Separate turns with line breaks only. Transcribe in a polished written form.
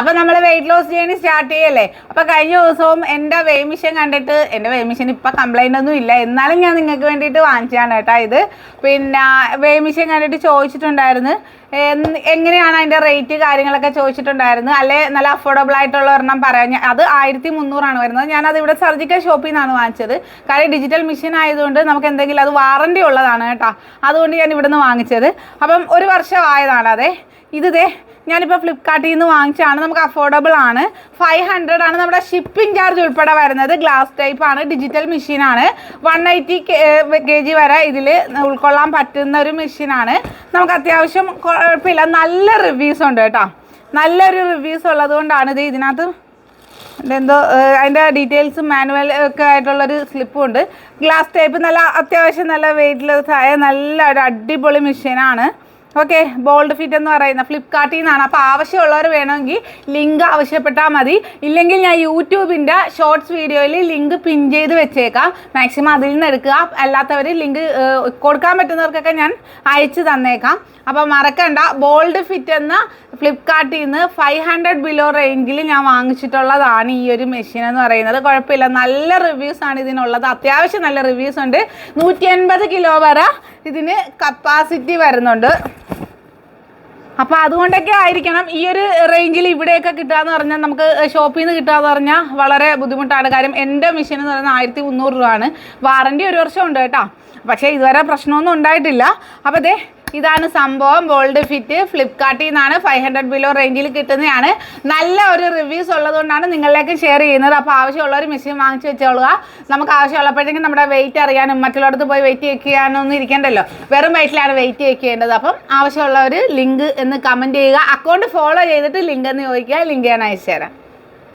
അപ്പം നമ്മൾ weight loss journey start ചെയ്യല്ലേ. അപ്പോൾ കഴിഞ്ഞ ദിവസവും എൻ്റെ വെയ് മെഷീൻ കണ്ടിട്ട്, എൻ്റെ വെയ് മെഷീൻ ഇപ്പം കംപ്ലൈൻ്റ് ഒന്നും ഇല്ല, എന്നാലും ഞാൻ നിങ്ങൾക്ക് വേണ്ടിയിട്ട് വാങ്ങിച്ചതാണ് കേട്ടോ ഇത്. പിന്നെ വെയ് മെഷീൻ കണ്ടിട്ട് ചോദിച്ചിട്ടുണ്ടായിരുന്നു എങ്ങനെയാണ് അതിൻ്റെ റേറ്റ് കാര്യങ്ങളൊക്കെ ചോദിച്ചിട്ടുണ്ടായിരുന്നു. അല്ലെ നല്ല അഫോർഡബിൾ ആയിട്ടുള്ള ഒരെണ്ണം പറയാം. അത് 1300 വരുന്നത്. ഞാനത് ഇവിടെ സർജിക്കൽ ഷോപ്പിൽ നിന്നാണ് വാങ്ങിച്ചത്. കാര്യം ഡിജിറ്റൽ മെഷീൻ ആയതുകൊണ്ട് നമുക്ക് എന്തെങ്കിലും അത് വാറണ്ടി ഉള്ളതാണ് കേട്ടോ. അതുകൊണ്ട് ഞാൻ ഇവിടെ നിന്ന് വാങ്ങിച്ചത്. അപ്പം 1 വർഷം ആയതാണ്. അതെ ഇതേ ഞാനിപ്പോൾ ഫ്ലിപ്കാർട്ടിൽ നിന്ന് വാങ്ങിച്ചാണ്. നമുക്ക് അഫോർഡബിൾ ആണ്. 500 ആണ് നമ്മുടെ ഷിപ്പിംഗ് ചാർജ് ഉൾപ്പെടെ വരുന്നത്. ഗ്ലാസ് ടൈപ്പ് ആണ്, ഡിജിറ്റൽ മെഷീനാണ്. 180 kg വരെ ഇതിൽ ഉൾക്കൊള്ളാൻ പറ്റുന്ന ഒരു മെഷീനാണ്. നമുക്ക് അത്യാവശ്യം കുഴപ്പമില്ല. നല്ല റിവ്യൂസ് ഉണ്ട് കേട്ടോ. നല്ലൊരു റിവ്യൂസ് ഉള്ളത് കൊണ്ടാണ് ഇത്. ഇതിനകത്ത് എന്തോ അതിൻ്റെ ഡീറ്റെയിൽസും മാനുവൽ ഒക്കെ ആയിട്ടുള്ളൊരു സ്ലിപ്പും ഉണ്ട്. ഗ്ലാസ് ടൈപ്പ് നല്ല അത്യാവശ്യം നല്ല വെയിറ്റ്ലെസ് ആയ നല്ല ഒരു അടിപൊളി മെഷീനാണ്. ഓക്കെ, ബോൾഡ് ഫിറ്റ് എന്ന് പറയുന്ന ഫ്ലിപ്കാർട്ടിൽ നിന്നാണ്. അപ്പോൾ ആവശ്യമുള്ളവർ വേണമെങ്കിൽ ലിങ്ക് ആവശ്യപ്പെട്ടാൽ മതി. ഇല്ലെങ്കിൽ ഞാൻ യൂട്യൂബിൻ്റെ ഷോർട്സ് വീഡിയോയിൽ ലിങ്ക് പിൻ ചെയ്ത് വെച്ചേക്കാം. മാക്സിമം അതിൽ നിന്ന് എടുക്കുക. അല്ലാത്തവർ ലിങ്ക് കൊടുക്കാൻ പറ്റുന്നവർക്കൊക്കെ ഞാൻ അയച്ചു തന്നേക്കാം. അപ്പോൾ മറക്കണ്ട, ബോൾഡ് ഫിറ്റ് എന്ന ഫ്ലിപ്കാർട്ടിൽ നിന്ന് 500 ബിലോ റേഞ്ചിൽ ഞാൻ വാങ്ങിച്ചിട്ടുള്ളതാണ് ഈ ഒരു മെഷീൻ എന്ന് പറയുന്നത്. കുഴപ്പമില്ല, നല്ല റിവ്യൂസ് ആണ് ഇതിനുള്ളത്. അത്യാവശ്യം നല്ല റിവ്യൂസ് ഉണ്ട്. 180 കിലോ വരെ ഇതിന് കപ്പാസിറ്റി വരുന്നുണ്ട്. അപ്പോൾ അതുകൊണ്ടൊക്കെ ആയിരിക്കണം ഈ ഒരു റേഞ്ചിൽ ഇവിടെയൊക്കെ കിട്ടുകയെന്ന് പറഞ്ഞാൽ, നമുക്ക് ഷോപ്പിൽ നിന്ന് കിട്ടുകയെന്ന് പറഞ്ഞാൽ വളരെ ബുദ്ധിമുട്ടാണ്. കാര്യം എൻ്റെ മെഷീൻ എന്ന് പറയുന്നത് 1300 രൂപയാണ്. വാറണ്ടി 1 വർഷം ഉണ്ട് കേട്ടോ. പക്ഷേ ഇതുവരെ പ്രശ്നമൊന്നും ഉണ്ടായിട്ടില്ല. അപ്പോൾ ദേ ഇതാണ് സംഭവം. ബോൾഡ് ഫിറ്റ് ഫ്ലിപ്കാർട്ടിൽ നിന്നാണ്. 500 ബിലോ റേഞ്ചിൽ കിട്ടുന്നതാണ്. നല്ല ഒരു റിവ്യൂസ് ഉള്ളതുകൊണ്ടാണ് നിങ്ങളിലേക്ക് ഷെയർ ചെയ്യുന്നത്. അപ്പോൾ ആവശ്യമുള്ളവർ മെഷീൻ വാങ്ങിച്ച് വെച്ചോളുക. നമുക്ക് ആവശ്യമുള്ളപ്പോഴത്തേക്കും നമ്മുടെ വെയിറ്റ് അറിയാനും മറ്റുള്ളവർക്ക് പോയി വെയിറ്റ് ചെക്ക് ചെയ്യാനൊന്നും ഇരിക്കേണ്ടല്ലോ. വെറും വെയിറ്റിലാണ് വെയിറ്റ് ചെക്ക് ചെയ്യേണ്ടത്. അപ്പം ആവശ്യമുള്ളവർ ലിങ്ക് എന്ന് കമൻറ്റ് ചെയ്യുക. അക്കൗണ്ട് ഫോളോ ചെയ്തിട്ട് ലിങ്ക് എന്ന് ചോദിക്കുക. ലിങ്ക് ഞാൻ അയച്ചു തരാം.